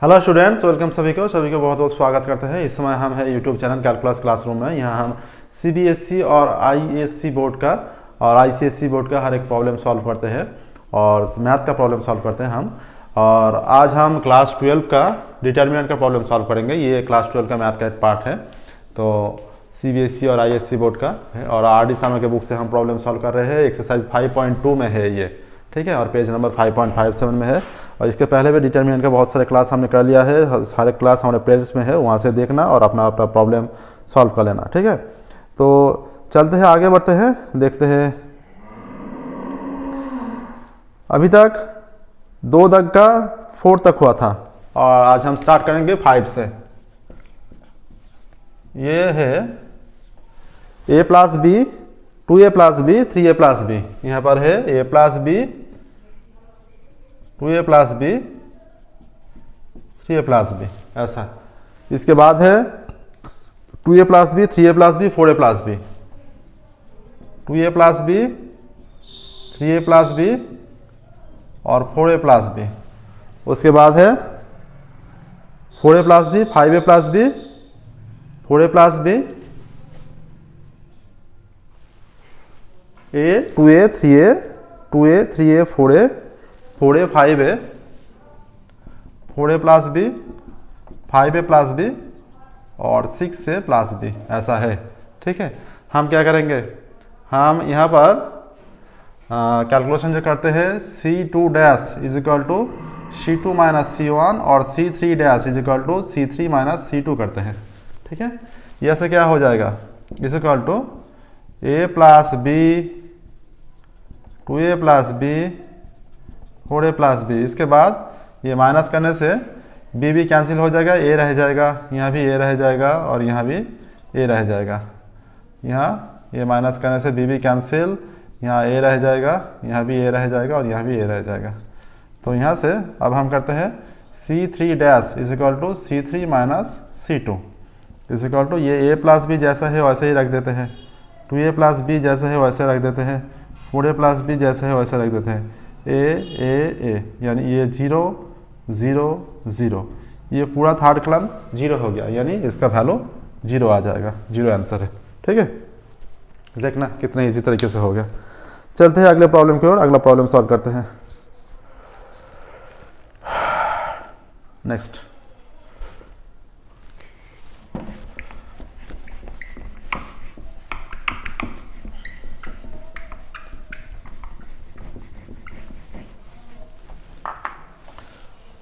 Hello students, welcome सभी को बहुत बहुत स्वागत करते हैं। इस समय हम है यूट्यूब चैनल कैलकुलस क्लासरूम में। यहाँ हम सीबीएसई और आईएससी बोर्ड का और आईसीएसई बोर्ड का हर एक प्रॉब्लम सॉल्व करते हैं और मैथ का प्रॉब्लम सॉल्व करते हैं हम। और आज हम क्लास 12 का डिटर्मिनेंट का प्रॉब्लम सॉल्व करेंगे। ये क्लास 12 का मैथ का एक पार्ट है, तो सीबीएसई और आईएससी बोर्ड का है। और आर डी सामने के बुक से हम प्रॉब्लम सॉल्व कर रहे हैं। एक्सरसाइज 5.2 में है ये, ठीक है, और पेज नंबर 5.57 में है। और इसके पहले भी डिटर्मिनेंट का बहुत सारे क्लास हमने कर लिया है, सारे क्लास हमारे प्लेलिस्ट में है, वहाँ से देखना और अपना अपना प्रॉब्लम सॉल्व कर लेना, ठीक है। तो चलते हैं, आगे बढ़ते हैं, देखते हैं। अभी तक 2 तक का 4 तक हुआ था और आज हम स्टार्ट करेंगे 5 से। ये है a plus b, 2a plus b, 3a plus b. यहाँ पर है a plus b, 2a plus b, 3a plus b, ऐसा। इसके बाद है 2a plus b, 3a plus b, 4a plus b, 2a plus b, 3a plus b और 4a plus b. उसके बाद है 4a plus b, 5a plus b, 4a plus b, a, 2a, 3a, 2a, 3a, 4a, 4a, 5a, 4a plus b, 5a plus b और 6a plus b, ऐसा है, ठीक है। हम क्या करेंगे, हम यहाँ पर कैलकुलेशन जो करते हैं, C2 dash is equal to C2 minus C1 और C3 dash is equal to C3 minus C2 करते हैं, ठीक है। यह से क्या हो जाएगा, is equal to a plus b, 2a plus b, 4a plus b. इसके बाद ये माइनस करने से b भी कैंसिल हो जाएगा, a रह जाएगा, यहाँ भी a रह जाएगा और यहाँ भी a रह जाएगा। यहाँ ये माइनस करने से b भी कैंसिल, यहाँ a रह जाएगा, यहाँ भी a रह जाएगा और यहाँ भी a रह जाएगा। तो यहाँ से अब हम करते हैं C3 dash is equal to C3 minus C2 is equal to ये a प्लस बी जैसा है वैसे ही रख देते हैं, 2a प्लस बी जैसे है वैसे रख देते हैं, 4a प्लस बी जैसे है वैसे रख देते हैं, a, यानी ये 0 0 0, ये पूरा थर्ड कॉलम 0 हो गया, यानी इसका वैल्यू 0 आ जाएगा, 0 आंसर है, ठीक है। देखना कितने इजी तरीके से हो गया। चलते हैं अगले प्रॉब्लम की ओर, अगला प्रॉब्लम सॉल्व करते हैं। नेक्स्ट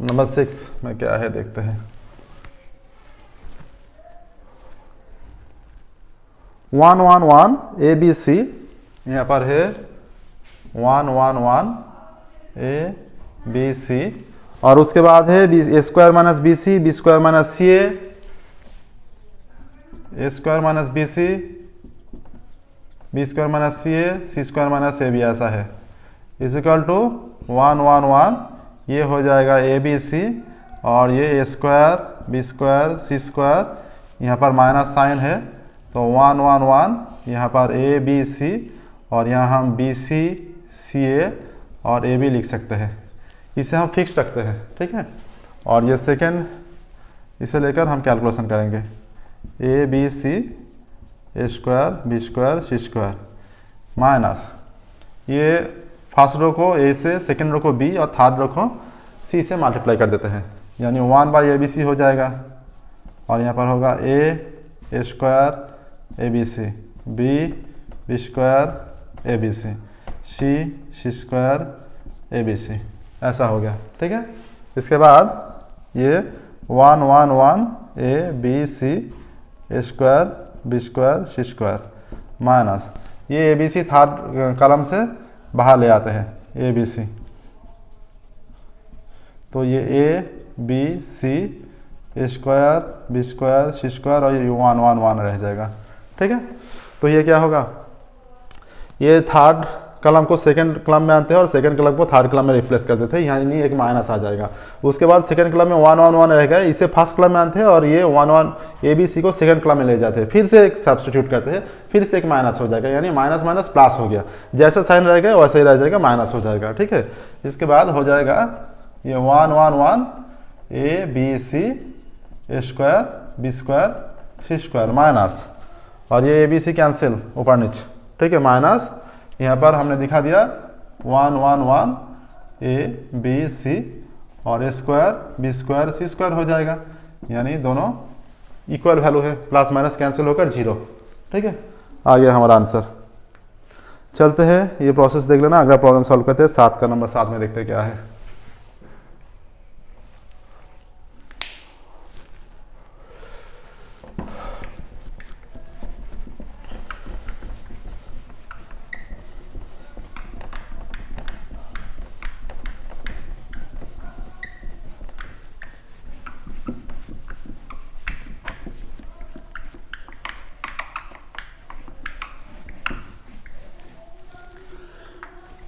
नंबर 6 में क्या है देखते हैं। 1 1 1 ए बी सी, यहाँ पर है 1 1 1 ए बी सी और उसके बाद है A square minus B C, B square minus C A square minus B C, B square minus C square minus A B, ऐसा है। इज इक्वल टू 1 1 1, ये हो जाएगा ए बी सी और ये ए स्क्वायर बी स्क्वायर सी square, यहाँ पर minus sign है तो 1 1 1, यहाँ पर ए बी सी और यहाँ हम बी सी सी ए और ए बी लिख सकते हैं। इसे हम फिक्स रखते हैं, ठीक है। और ये सेकेंड, इसे लेकर हम कैलकुलेशन करेंगे, a B C A square B square C square minus ये फर्स्ट रो को ए से, सेकेंड रो को बी और थर्ड रो को सी से मल्टीप्लाई कर देते हैं, यानी 1 बाई ए बी सी हो जाएगा। और यहाँ पर होगा A square A B C, B square A B C, C square A B C, ऐसा हो गया, ठीक है। इसके बाद ये 1 1 1 A B C A square B square C square minus ये A B C third column से बाहर ले आते हैं, ए बी सी, तो ये A B C A square B square C square और ये 1 1 1 रह जाएगा, ठीक है। तो ये क्या होगा, ये थर्ड कॉलम को सेकंड कॉलम में आते हैं और सेकंड कॉलम को थर्ड कॉलम में रिप्लेस कर देते हैं, यानी एक माइनस आ जाएगा। उसके बाद सेकंड कॉलम में 1 1 1 रहेगा, इसे फर्स्ट कॉलम में आते हैं और ये 1 1 ए बी सी को सेकंड कॉलम में ले जाते हैं, फिर से एक सब्स्टिट्यूट करते हैं, फिर से एक माइनस हो जाएगा, यानी माइनस माइनस प्लस हो गया, जैसा साइन रहेगा वैसे ही रह जाएगा, माइनस हो जाएगा, ठीक है। इसके बाद हो जाएगा ये 1 1 1 A B c square B square C square minus, और ये ए बी सी कैंसिल ऊपर नीचे, ठीक है, माइनस यहाँ पर हमने दिखा दिया 1 1 1 ए बी सी और ए स्क्वायर बी स्क्वायर सी स्क्वायर हो जाएगा, यानी दोनों इक्वल वैल्यू है, प्लस माइनस कैंसिल होकर 0, ठीक है, आ गया हमारा आंसर। चलते हैं, ये प्रोसेस देख लेना, अगला प्रॉब्लम सॉल्व करते हैं 7 का नंबर 7 में देखते हैं क्या है।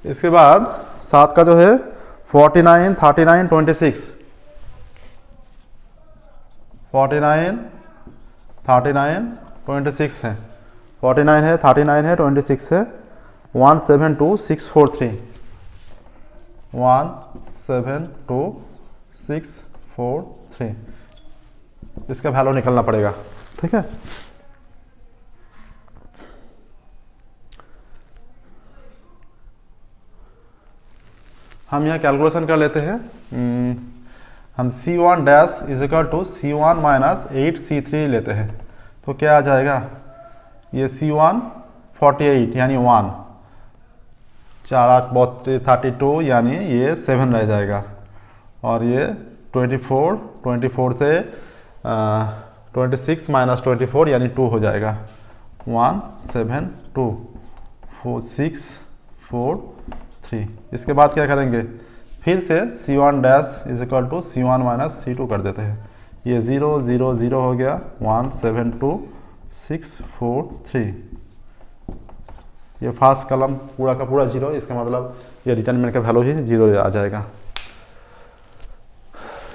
इसके बाद 7 का जो है 49 39 26, 49 39 26 है, 49 है 39 है 26 है, 172643, 172643, इसका वैल्यू निकलना पड़ेगा, ठीक है। हम यहाँ कैलकुलेशन कर लेते हैं, हम C1 dash is equal to C1 minus 8C3 लेते हैं, तो क्या आ जाएगा, ये C1 48 यानी 1, 4 8 32 यानी ये 7 रह जाएगा, और ये 24 से 26 माइनस 24 यानी 2 हो जाएगा, 1724643। इसके बाद क्या करेंगे, फिर से C1 dash is equal to C1 minus C2 कर देते हैं, ये 0 0 0 हो गया, 172643, ये फर्स्ट कॉलम पूरा का पूरा 0, इसका मतलब ये डिटरमिनेंट का वैल्यू ही 0 आ जाएगा।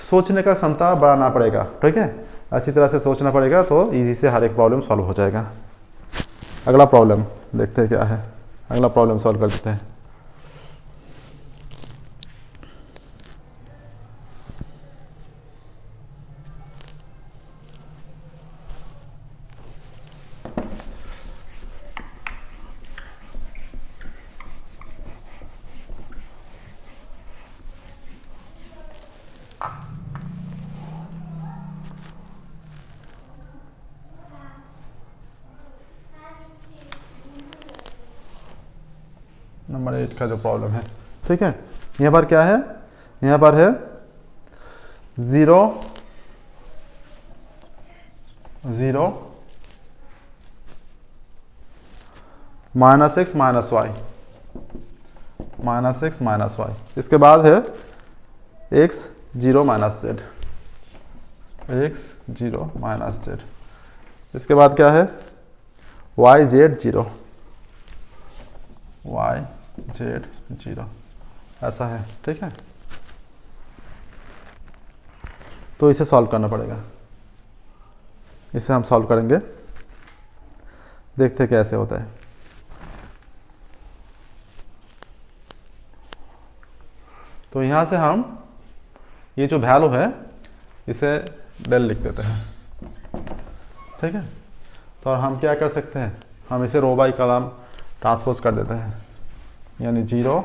सोचने का क्षमता बढ़ाना पड़ेगा, ठीक है, अच्छी तरह से सोचना पड़ेगा, तो इजी से हर एक प्रॉब्लम सॉल्व हो जाएगा। अगला प्रॉब्लम देखते हैं क्या है, अगला प्रॉब्लम सॉल्व कर देते हैं। नंबर 8 का जो प्रॉब्लम है, ठीक है, यहाँ पर क्या है, यहाँ पर है 0 0 minus x minus y, minus x minus y, इसके बाद है x 0 minus z, x 0 minus z, इसके बाद क्या है y z 0, y z 0, ऐसा है, ठीक है। तो इसे सॉल्व करना पड़ेगा, इसे हम सॉल्व करेंगे, देखते कैसे होता है। तो यहाँ से हम ये जो वैल्यू है इसे डेल लिख देते हैं, ठीक है। तो हम क्या कर सकते हैं, हम इसे रो बाई कॉलम ट्रांसपोज कर देते हैं, यानी 0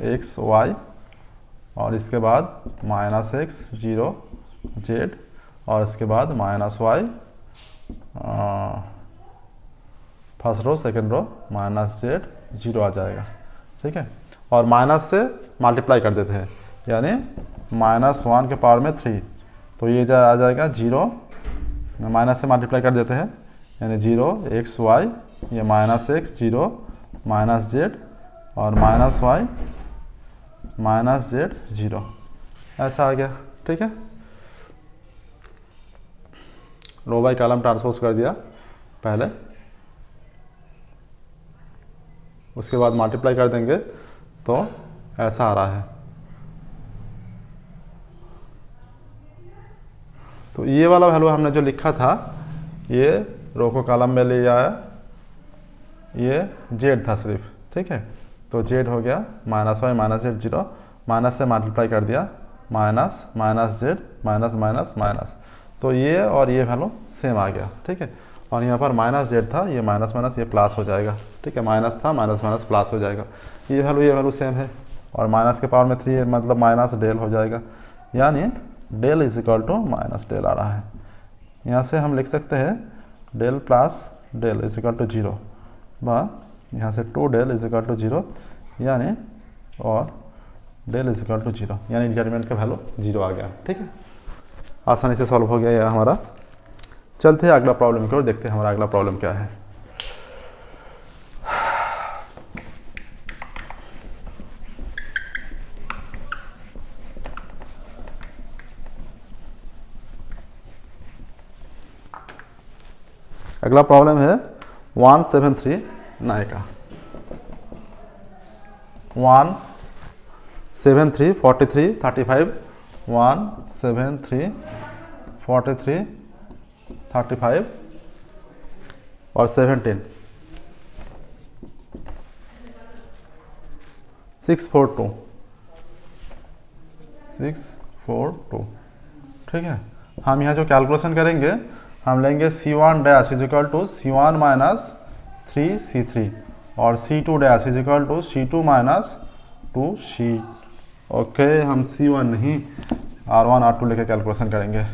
x y और इसके बाद माइनस एक्स 0 z और इसके बाद minus y, first row second row minus z 0 आ जाएगा, ठीक है। और माइनस से मल्टीप्लाई कर देते हैं, यानी -1 के पावर में 3, तो ये आ जाएगा 0, माइनस से मल्टीप्लाई कर देते हैं, यानी 0 x y, ये माइनस एक्स 0 माइनस जेड और माइनस वाई माइनस जेड 0, ऐसा आ गया, ठीक है। रो बाई कॉलम ट्रांसपोज कर दिया पहले, उसके बाद मल्टीप्लाई कर देंगे तो ऐसा आ रहा है। तो ये वाला वैल्यू हमने जो लिखा था, ये रो को कॉलम में ले आया, ये जेड था सिर्फ, ठीक है। तो जेड हो गया minus y minus z 0, minus से मल्टीप्लाई कर दिया minus minus z minus minus minus, तो ये और ये वैल्यू सेम आ गया, ठीक है। और यहाँ पर माइनस जेड था, ये माइनस माइनस ये प्लस हो जाएगा, ठीक है। माइनस था, माइनस माइनस प्लस हो जाएगा, ये वैल्यू सेम है। और माइनस के पावर में 3 मतलब माइनस डेल हो जाएगा, यानी del is equal to minus del आ रहा है। यहाँ से हम लिख सकते हैं del plus del is equal to 0, व यहाँ से 2 डेल इज इक्वल टू 0, यानी और डेल इज इक्वल टू 0, यानी डिटरमिनेंट का वैल्यू 0 आ गया, ठीक है। आसानी से सॉल्व हो गया यह हमारा। चलते हैं अगला प्रॉब्लम की ओर, देखते हैं हमारा अगला प्रॉब्लम क्या है। अगला प्रॉब्लम है 173 का 173 43 35 173 43 35 और 17 642 642, ठीक है। हम यहाँ जो कैलकुलेशन करेंगे, हम लेंगे C1 dash is equal to C1 minus 3C3 और C2 dash is equal to C2 minus 2C। Okay, हम C1 नहीं R1 R2 लेके कैलकुलेशन करेंगे।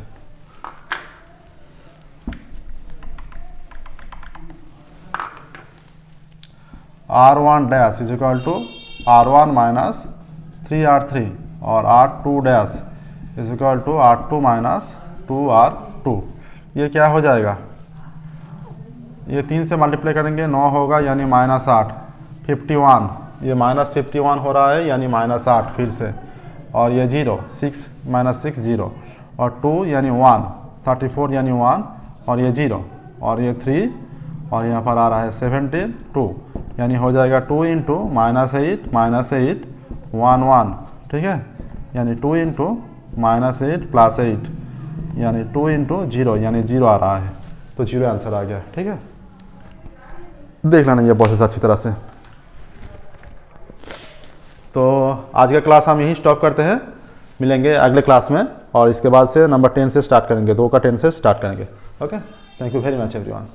R1 dash is equal to R1 minus 3R3 और R2 dash is equal to R2 minus 2R2। ये क्या हो जाएगा, ये 3 से मल्टीप्लाई करेंगे 9 होगा, यानी माइनस 8 51, ये माइनस 51 हो रहा है, यानी माइनस 8 फिर से, और ये 0 6 माइनस 6 0 और 2 यानी 1 34 यानी 1 और ये 0 और ये 3 और यहाँ पर आ रहा है 17 2, यानी हो जाएगा 2 इंटू -8 -8 1 1, ठीक है। यानी 2 इंटू -8 प्लस 8, यानी 2 इंटू 0 यानी 0 आ रहा है, तो 0 आंसर आ गया, ठीक है। देख लेना ये प्रोसेस अच्छी तरह से। तो आज का क्लास हम यहीं स्टॉप करते हैं, मिलेंगे अगले क्लास में, और इसके बाद से नंबर 10 से स्टार्ट करेंगे, 2 का 10 से स्टार्ट करेंगे। Okay, thank you very much everyone.